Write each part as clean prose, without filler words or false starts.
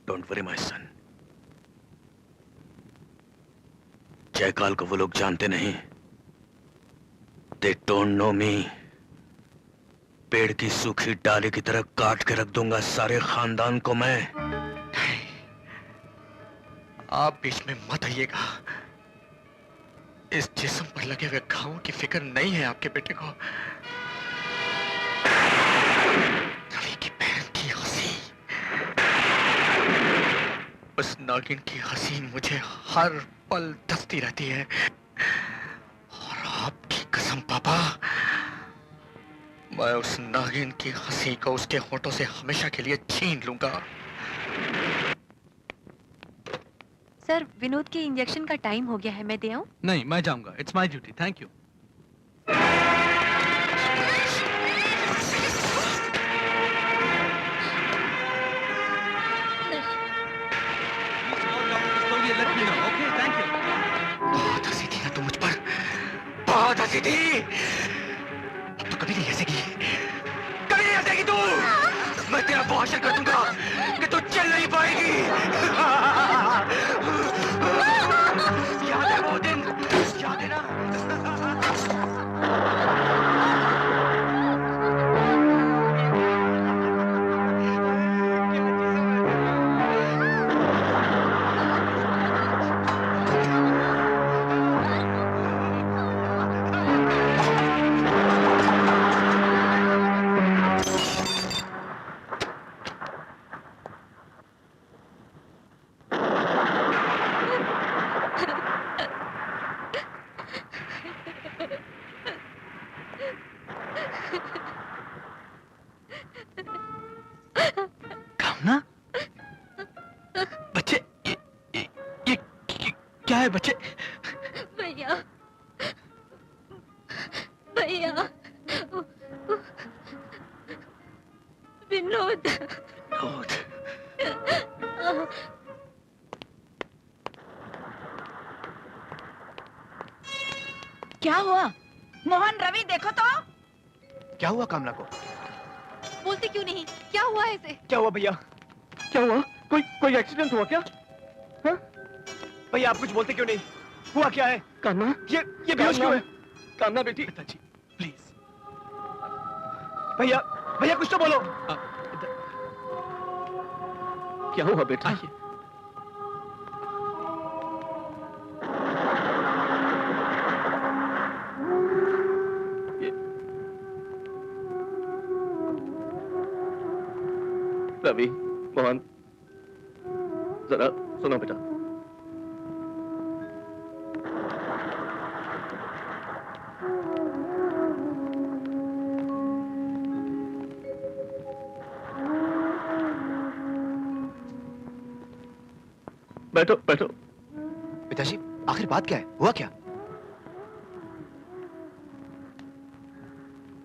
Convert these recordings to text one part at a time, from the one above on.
Don't worry my son. Jaykal को वो लोग जानते नहीं। They don't know me. पेड़ की सूखी डाली की तरह काट के रख दूंगा सारे खानदान को मैं। नहीं, आप बीच में मत आइएगा। इस जिस्म पर लगे हुए घावों की फिक्र नहीं है आपके बेटे को। रवि की बहन की हंसी, उस नागिन की हंसी मुझे हर पल धसती रहती है। और आपकी कसम पापा, मैं उस नागिन की हंसी को उसके होठों से हमेशा के लिए छीन लूंगा। सर, विनोद के इंजेक्शन का टाइम हो गया है, मैं दे आऊं? नहीं, मैं जाऊंगा। It's my duty. Thank you. बहुत हंसी थी ना तू मुझ पर, बहुत हंसी थी। अब तो कभी नहीं हंसेगी, कभी नहीं हंसेगी तू। मैं तेरा वो हासिल कर दूंगा कि तू चल नहीं पाएगी। याद है वो दिन, याद है ना? कामना, बच्चे, ये क्या है बच्चे? भैया, भैया, विनोद। क्या हुआ? मोहन, रवि देखो तो। क्या हुआ कामना को? बोलते क्यों नहीं? क्या हुआ है इसे? क्या हुआ भैया? क्या हुआ? कोई एक्सीडेंट हुआ क्या? हाँ? भैया आप कुछ बोलते क्यों नहीं? हुआ क्या है? कामना, ये बेहोश क्यों है? कामना बेटी, पिताजी प्लीज। भैया कुछ तो बोलो। क्या हुआ बेटा? रवि, मोहन, जरा सुनो बेटा। बैठो बैठो। पिताजी, आखिर बात क्या है? हुआ क्या?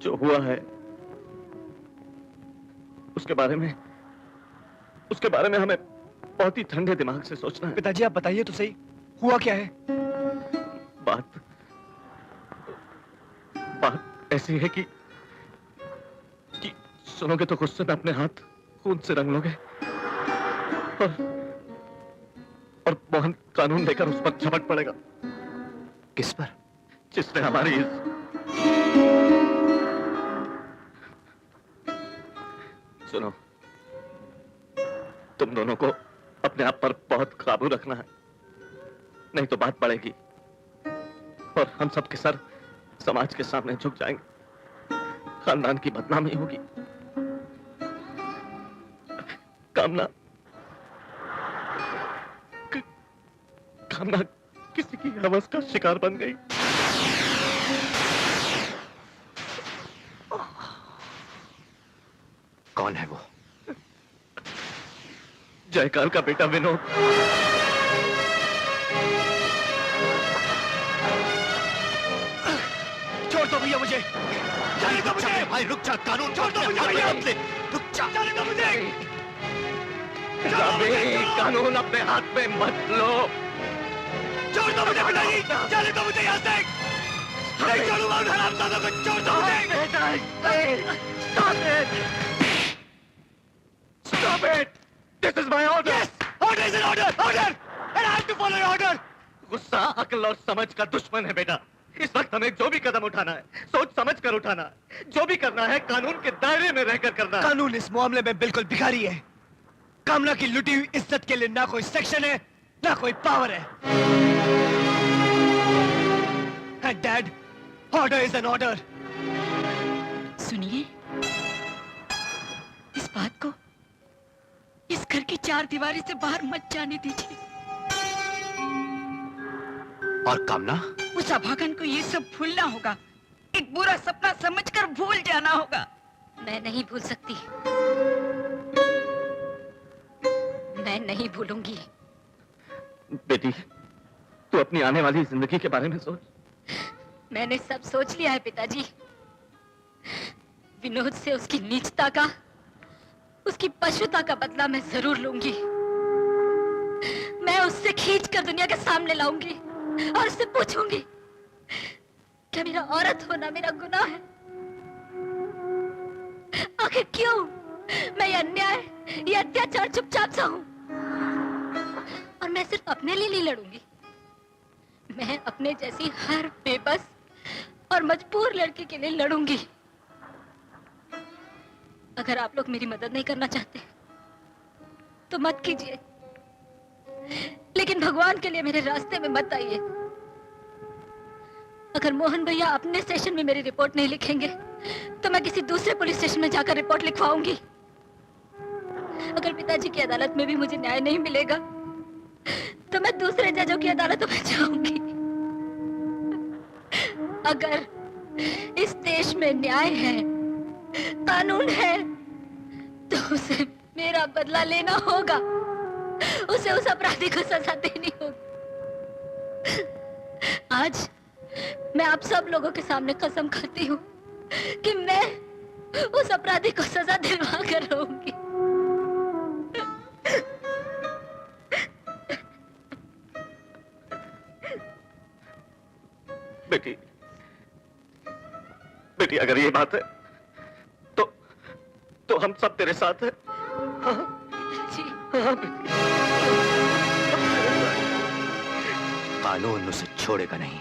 जो हुआ है उसके बारे में हमें बहुत ही ठंडे दिमाग से सोचना है। पिताजी आप बताइए तो सही, हुआ क्या है? बात ऐसी है कि सुनोगे तो गुस्से में अपने हाथ खून से रंग लोगे और मोहन कानून लेकर उस पर झपट पड़ेगा। किस पर? जिसने हमारी सुनो, तुम दोनों को अपने आप पर बहुत काबू रखना है, नहीं तो बात बढ़ेगी और हम सबके सर समाज के सामने झुक जाएंगे, खानदान की बदनामी होगी। कामना किसी की हवस का शिकार बन गई। कौन है वो? जयकाल का बेटा विनोद। छोड़ दो भैया मुझे, जाने दो मुझे। भाई रुक जा, कानून छोड़ दो भैया, रुक जा, जाने दो मुझे। कानून अपने हाथ में मत लो। छोड़ दो मुझे पिताजी, जाने दो मुझे यहाँ से। नहीं छोड़ूंगा उन हरामजादों को, छोड़ दो मुझे। Stop it! Stop it! This is my order! Yes! Order is an order! Order! And I have to follow your order! गुस्सा अकल और समझ का दुश्मन है बेटा। इस वक्त हमें जो भी कदम उठाना है, सोच समझ कर उठाना है। जो भी करना है, कानून के दायरे में रहकर करना है। कानून इस मामले में बिल्कुल भिखारी है। कामना की लुटी हुई इज्जत के लिए ना कोई सेक्शन है, ना कोई पावर है। And Dad, order is an order. सुनिए, इस बात को इस घर की चार दीवारी से बाहर मत जाने दीजिए। और कामना? उस अभागन को ये सब भूलना होगा, एक बुरा सपना समझकर भूल जाना होगा। मैं नहीं भूल सकती, मैं नहीं भूलूंगी। बेटी, तू अपनी आने वाली जिंदगी के बारे में सोच। मैंने सब सोच लिया है पिताजी। विनोद से उसकी नीचता का, उसकी पशुता का बदला मैं जरूर लूंगी। मैं उससे खींचकर दुनिया के सामने लाऊंगी और उससे पूछूंगी, क्या मेरा औरत होना मेरा गुनाह है? आखिर क्यों मैं ये अन्याय, ये अत्याचार चुपचाप सहूं? और मैं सिर्फ अपने लिए नहीं लड़ूंगी, मैं अपने जैसी हर बेबस और मजबूर लड़की के लिए लड़ूंगी। अगर आप लोग मेरी मदद नहीं करना चाहते तो मत कीजिए, लेकिन भगवान के लिए मेरे रास्ते में मत आइए। अगर मोहन भैया अपने स्टेशन में मेरी रिपोर्ट नहीं लिखेंगे तो मैं किसी दूसरे पुलिस स्टेशन में जाकर रिपोर्ट लिखवाऊंगी। अगर पिताजी की अदालत में भी मुझे न्याय नहीं मिलेगा तो मैं दूसरे जजों की अदालतों में जाऊंगी। अगर इस देश में न्याय है, कानून है, तो उसे मेरा बदला लेना होगा, उसे उस अपराधी को सजा देनी होगी। आज मैं आप सब लोगों के सामने कसम खाती हूँ कि मैं उस अपराधी को सजा दिलवा कर रहूंगी। बेटी, बेटी अगर ये बात है तो हम सब तेरे साथ हैं। हाँ? जी। हाँ बेटी। कानून उसे छोड़ेगा नहीं।